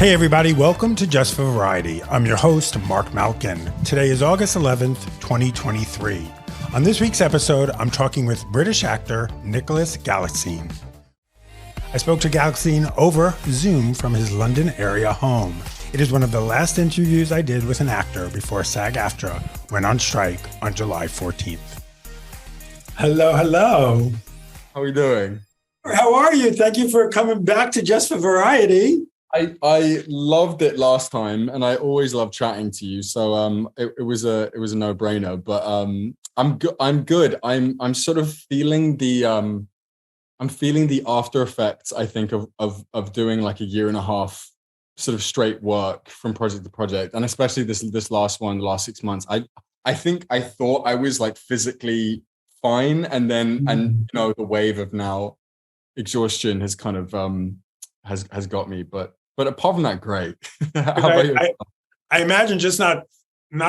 Hey everybody, welcome to Just for Variety. I'm your host, Mark Malkin. Today is August 11th, 2023. On this week's episode, I'm talking with British actor Nicholas Galitzine. I spoke to Galitzine over Zoom from his London area home. It is one of the last interviews I did with an actor before SAG-AFTRA went on strike on July 14th. Hello. How are we doing? How are you? Thank you for coming back to Just for Variety. I loved it last time, and I always love chatting to you. So it was a no-brainer. But I'm good. I'm sort of feeling the after effects, I think, of doing like a year and a half sort of straight work from project to project, and especially this last one, the last 6 months. I think I thought I was like physically fine, and then and the wave of now exhaustion has kind of has got me, but apart from that, great. How about you? I imagine just not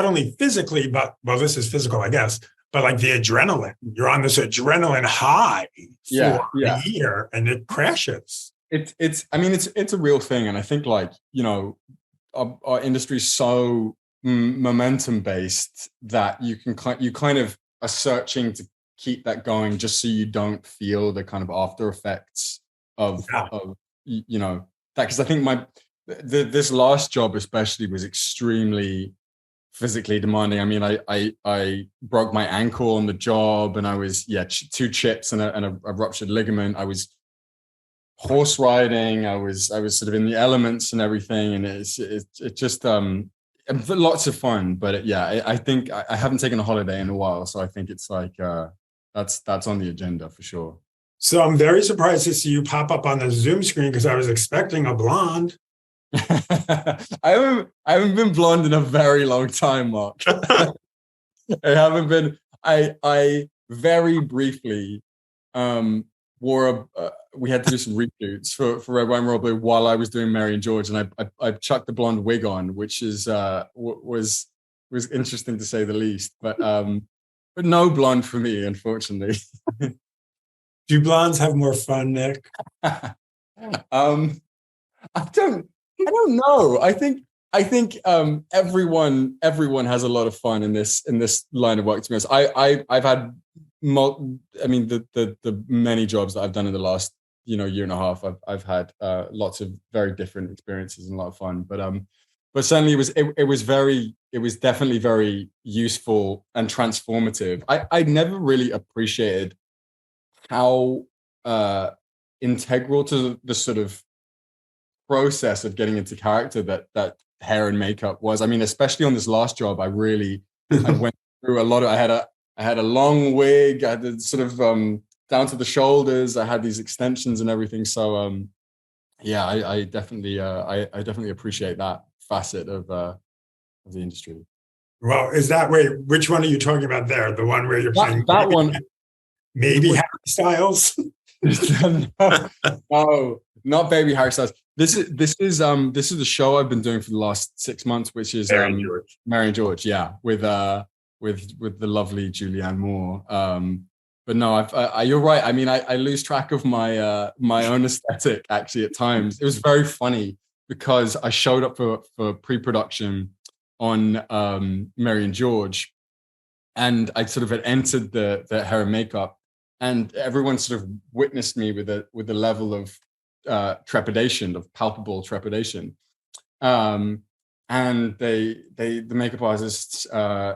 only physically, but well, this is physical, I guess, but like the adrenaline. You're on this adrenaline high for a year, and it crashes. It's a real thing, and I think like our industry is so momentum based that you kind of are searching to keep that going, just so you don't feel the kind of after effects of that, because I think this last job especially was extremely physically demanding. I mean, I broke my ankle on the job, and I was 2 chips and a ruptured ligament. I was horse riding. I was sort of in the elements and everything, and it's just lots of fun. But I think I haven't taken a holiday in a while, so I think it's like that's on the agenda for sure. So I'm very surprised to see you pop up on the Zoom screen, because I was expecting a blonde. I haven't been blonde in a very long time, Mark. I haven't been. I very briefly wore we had to do some reshoots for RWRB while I was doing Mary and George, and I chucked the blonde wig on, which is was interesting to say the least. But no blonde for me, unfortunately. Do blondes have more fun, Nick? I don't know. I think everyone has a lot of fun in this line of work. To be honest, I've had the many jobs that I've done in the last year and a half. I've had lots of very different experiences and a lot of fun. But certainly it was definitely very useful and transformative. I never really appreciated how integral to the sort of process of getting into character that hair and makeup was. I mean, especially on this last job, I went through a lot of. I had a long wig. I had the sort of down to the shoulders. I had these extensions and everything. So I definitely appreciate that facet of the industry. Well, which one are you talking about there? The one where you're playing that one? Maybe Harry Styles? No, not baby Harry Styles. This is the show I've been doing for the last 6 months, which is Mary and George, with the lovely Julianne Moore. But no, you're right. I mean, I lose track of my own aesthetic actually at times. It was very funny because I showed up for pre-production on Mary and George, and I sort of had entered the hair and makeup, and everyone sort of witnessed me with a level of trepidation, of palpable trepidation. And the makeup artist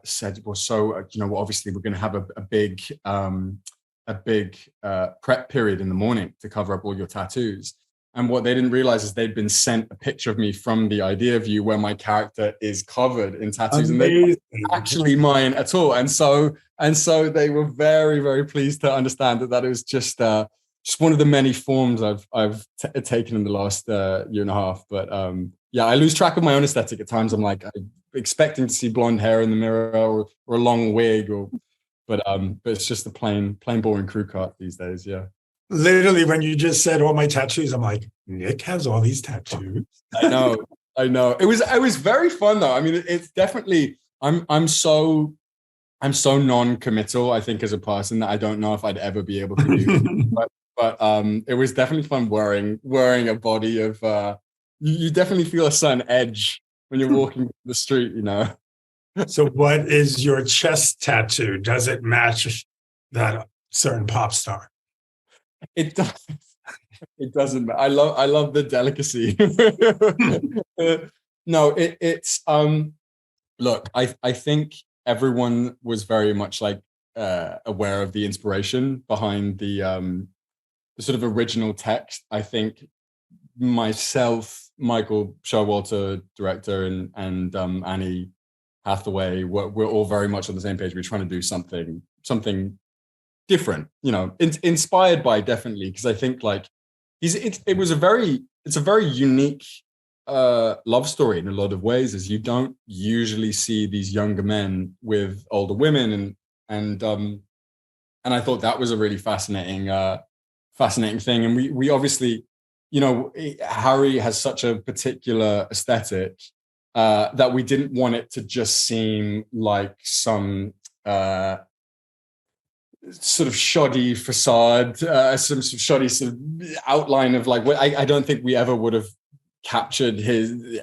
said, well, so obviously we're going to have a big prep period in the morning to cover up all your tattoos. And what they didn't realize is they'd been sent a picture of me from the idea view where my character is covered in tattoos. Amazing. And they weren't actually mine at all. And so they were very, very pleased to understand that it was just one of the many forms I've taken in the last year and a half. But I lose track of my own aesthetic at times. I'm like expecting to see blonde hair in the mirror or a long wig, but it's just a plain boring crew cut these days. Yeah. Literally, when you just said all my tattoos, I'm like, Nick has all these tattoos. I know. It was very fun though. I mean, it's definitely. I'm so non-committal. I think as a person that I don't know if I'd ever be able to do. but it was definitely fun wearing a body of you definitely feel a certain edge when you're walking the street, you know. So what is your chest tattoo? Does it match that certain pop star? It does. It doesn't. I love the delicacy. No, it's look, I think everyone was very much like aware of the inspiration behind the sort of original text. I think myself, Michael Showalter, director, and Annie Hathaway, we're all very much on the same page. We're trying to do something different, you know, inspired by, definitely, because I think like it's a very unique love story in a lot of ways, as you don't usually see these younger men with older women, and I thought that was a really fascinating thing. And we obviously, you know, Harry has such a particular aesthetic that we didn't want it to just seem like some sort of shoddy facade, some sort of shoddy sort of outline of like, I don't think we ever would have captured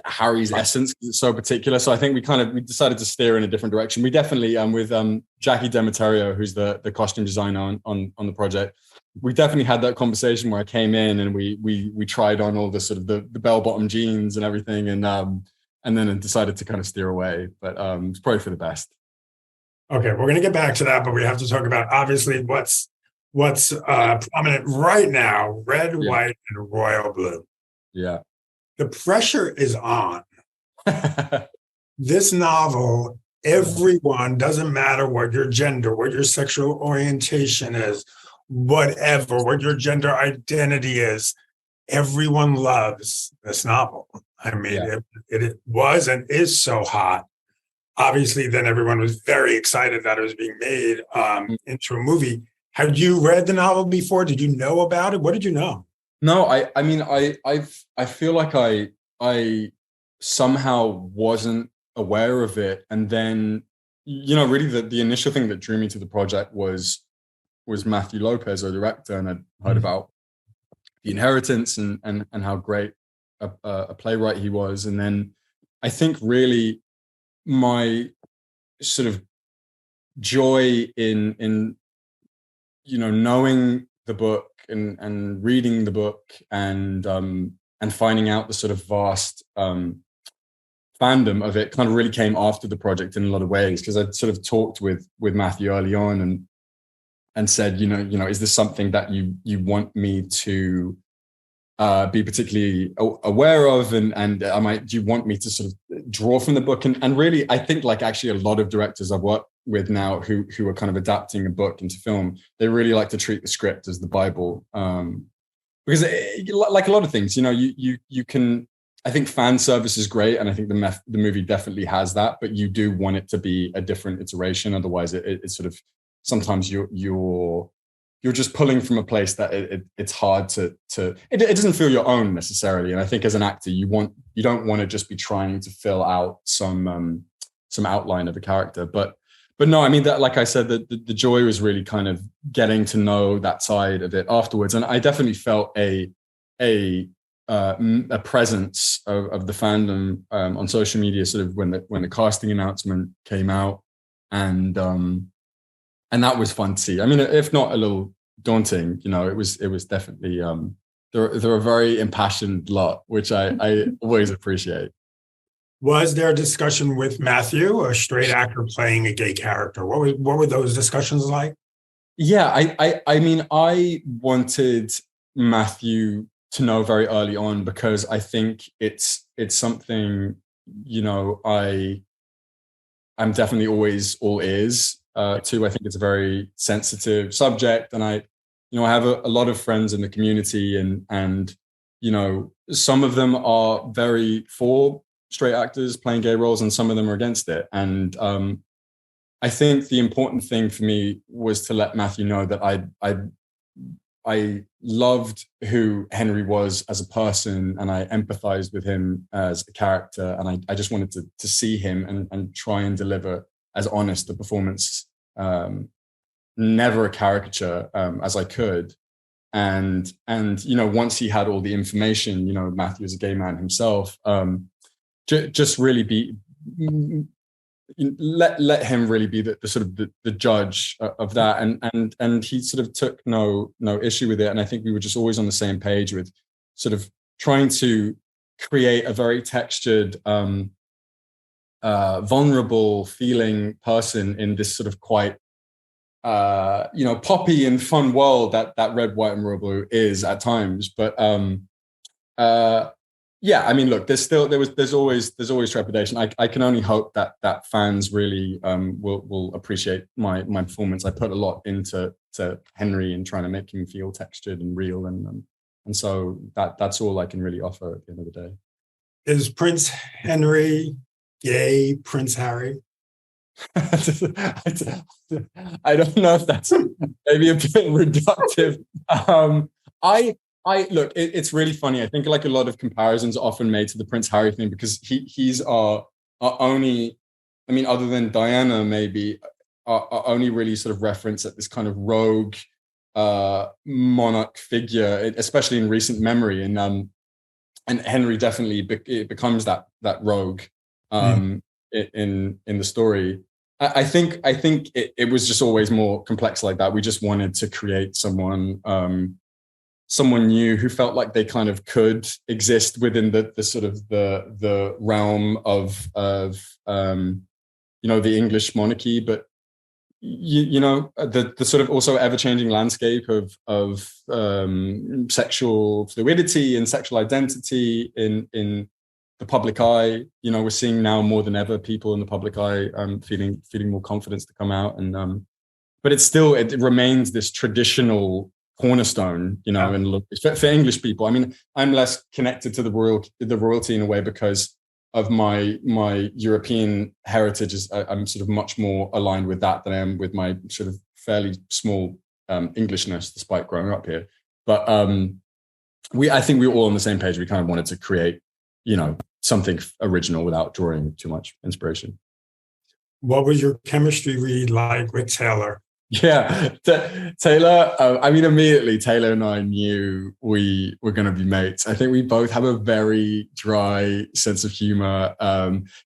Harry's essence, because it's so particular. So I think we decided to steer in a different direction. We definitely, with Jackie Demeterio, who's the costume designer on the project, we definitely had that conversation where I came in and we tried on all the sort of the bell-bottom jeans and everything, and then decided to kind of steer away. But it's probably for the best. Okay, we're going to get back to that, but we have to talk about obviously what's prominent right now: red, white, and royal blue. Yeah. The pressure is on. This novel, everyone, doesn't matter what your gender, what your sexual orientation is, whatever, what your gender identity is, everyone loves this novel. I mean, it was and is so hot. Obviously, then everyone was very excited that it was being made into a movie. Had you read the novel before? Did you know about it? What did you know? No, I mean, I feel like I somehow wasn't aware of it. And then, you know, really the initial thing that drew me to the project was Matthew Lopez, our director, and I'd heard about The Inheritance and how great a playwright he was. And then I think really my sort of joy in you know, knowing the book and reading the book and finding out the sort of vast fandom of it kind of really came after the project in a lot of ways, because I'd sort of talked with Matthew early on and said, you know, is this something that you want me to be particularly aware of, and do you want me to sort of draw from the book? And really, I think like actually a lot of directors I've worked with now who are kind of adapting a book into film, they really like to treat the script as the Bible, because like a lot of things, you know, you can. I think fan service is great, and I think the movie definitely has that, but you do want it to be a different iteration. Otherwise, it's sort of sometimes you're just pulling from a place that it's hard to it doesn't feel your own necessarily. And I think as an actor, you don't want to just be trying to fill out some outline of a character. But no, I mean, that, like I said, the joy was really kind of getting to know that side of it afterwards. And I definitely felt a presence of the fandom on social media, sort of when the casting announcement came out, and that was fun to see. I mean, if not a little daunting, you know, it was definitely they're a very impassioned lot, which I always appreciate. Was there a discussion with Matthew, a straight actor playing a gay character? What were those discussions like? Yeah, I mean, I wanted Matthew to know very early on, because I think it's something, you know, I'm definitely always all ears to. I think it's a very sensitive subject, and I have a lot of friends in the community, and you know, some of them are very for straight actors playing gay roles, and some of them are against it. And I think the important thing for me was to let Matthew know that I loved who Henry was as a person, and I empathized with him as a character, and I just wanted to see him and try and deliver as honest a performance, never a caricature, as I could. and once he had all the information, Matthew is a gay man himself, just really let him really be the sort of the judge of that, and he sort of took no issue with it. And I think we were just always on the same page with sort of trying to create a very textured, vulnerable feeling person in this sort of quite poppy and fun world that Red, White, and Royal Blue is at times. But yeah, I mean, look, there's always trepidation. I can only hope that fans really will appreciate my performance. I put a lot into Henry and trying to make him feel textured and real, and so that's all I can really offer at the end of the day. Is Prince Henry gay, Prince Harry? I don't know if that's maybe a bit reductive. I look, it's really funny. I think like a lot of comparisons are often made to the Prince Harry thing because he's our only, I mean, other than Diana, maybe our only really sort of reference at this kind of rogue monarch figure, especially in recent memory. And Henry definitely becomes that rogue in the story. I think it was just always more complex like that. We just wanted to create someone new who felt like they kind of could exist within the sort of the realm of the English monarchy, but the sort of also ever-changing landscape of sexual fluidity and sexual identity in the public eye. We're seeing now more than ever people in the public eye feeling more confidence to come out, and but it remains this traditional cornerstone, and look for English people. I mean, I'm less connected to the royalty in a way because of my European heritage. I'm sort of much more aligned with that than I am with my sort of fairly small Englishness, despite growing up here. But I think we were all on the same page. We kind of wanted to create, something original without drawing too much inspiration. What was your chemistry read like with Taylor? Yeah, Taylor, I mean, immediately Taylor and I knew we were going to be mates. I think we both have a very dry sense of humor.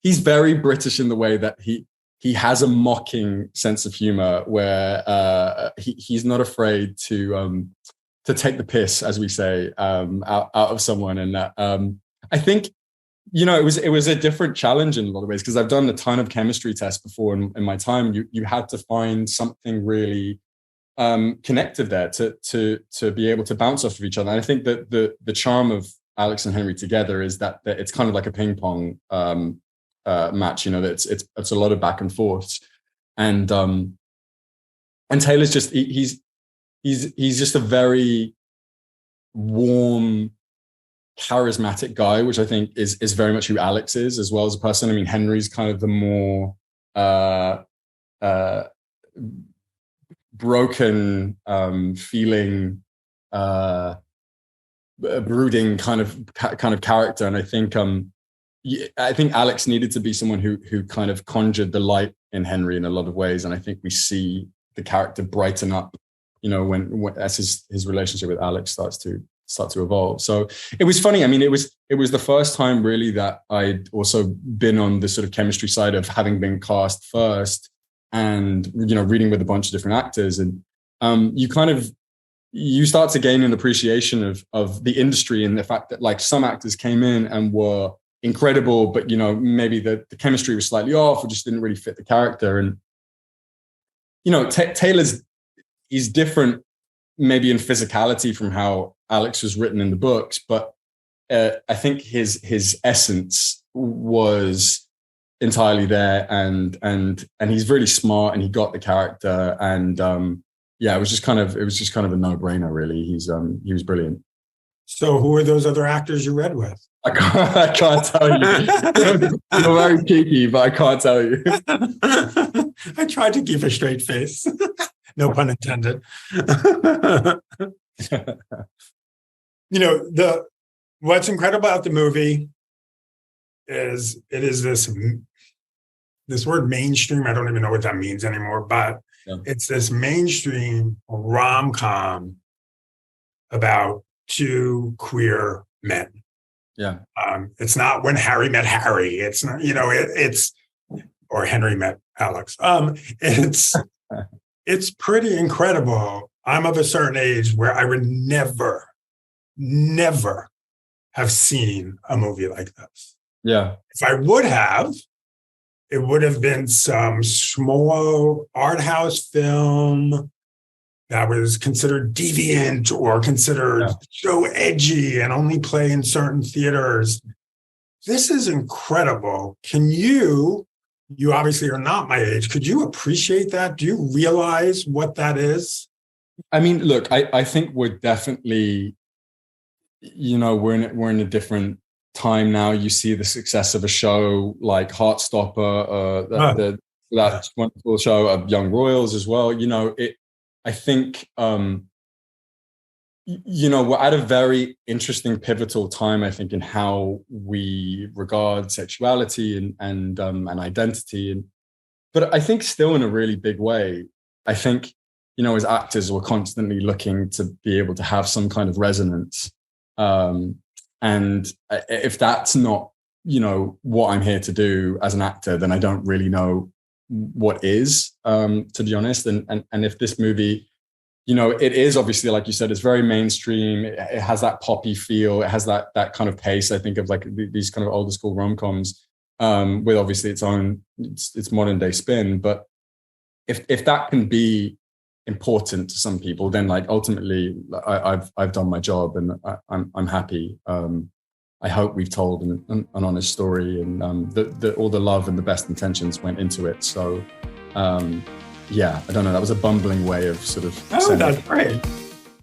He's very British in the way that he has a mocking sense of humor where he's not afraid to take the piss, as we say, out of someone. And I think, it was a different challenge in a lot of ways because I've done a ton of chemistry tests before in my time. You had to find something really connective there to be able to bounce off of each other. And I think that the charm of Alex and Henry together is that it's kind of like a ping pong match. That it's a lot of back and forth, and Taylor's just he's just a very warm, charismatic guy, which I think is very much who Alex is as well as a person. I mean, Henry's kind of the more broken, feeling, brooding kind of character, and I think Alex needed to be someone who kind of conjured the light in Henry in a lot of ways, and I think we see the character brighten up, when as his relationship with Alex starts to evolve. So it was funny. I mean, it was the first time really that I'd also been on the sort of chemistry side of having been cast first and, reading with a bunch of different actors. And you start to gain an appreciation of the industry and the fact that like some actors came in and were incredible, but, maybe the chemistry was slightly off or just didn't really fit the character. And, he's different maybe in physicality from how Alex was written in the books, but I think his essence was entirely there, and he's really smart, and he got the character, and it was just kind of a no-brainer, really. He was brilliant. So, who are those other actors you read with? I can't tell you. You're very cheeky, but I can't tell you. I tried to keep a straight face. No pun intended. What's incredible about the movie is it is this word mainstream. I don't even know what that means anymore, but it's this mainstream rom-com about two queer men. Yeah. It's not When Harry Met Harry. It's not, it's or Henry Met Alex. It's pretty incredible. I'm of a certain age where I would never have seen a movie like this. Yeah. If I would have, it would have been some small art house film that was considered deviant or considered so edgy and only play in certain theaters. This is incredible. Can you obviously are not my age, could you appreciate that? Do you realize what that is? I mean, look, I think we're definitely, we're in a different time now. You see the success of a show like Heartstopper, that wonderful show of Young Royals as well. I think, we're at a very interesting, pivotal time, I think, in how we regard sexuality and identity. But I think still in a really big way, I think, as actors, we're constantly looking to be able to have some kind of resonance. And if that's not, what I'm here to do as an actor, then I don't really know what is, to be honest. And if this movie, it is obviously, like you said, it's very mainstream. It has that poppy feel. It has that kind of pace, I think, of like these kind of older school rom-coms, with obviously its own, its modern day spin. But if that can be important to some people, then like ultimately I've done my job and I'm happy. I hope we've told an honest story, and all the love and the best intentions went into it. So, I don't know. That was a bumbling way of sort of. Oh, that's great.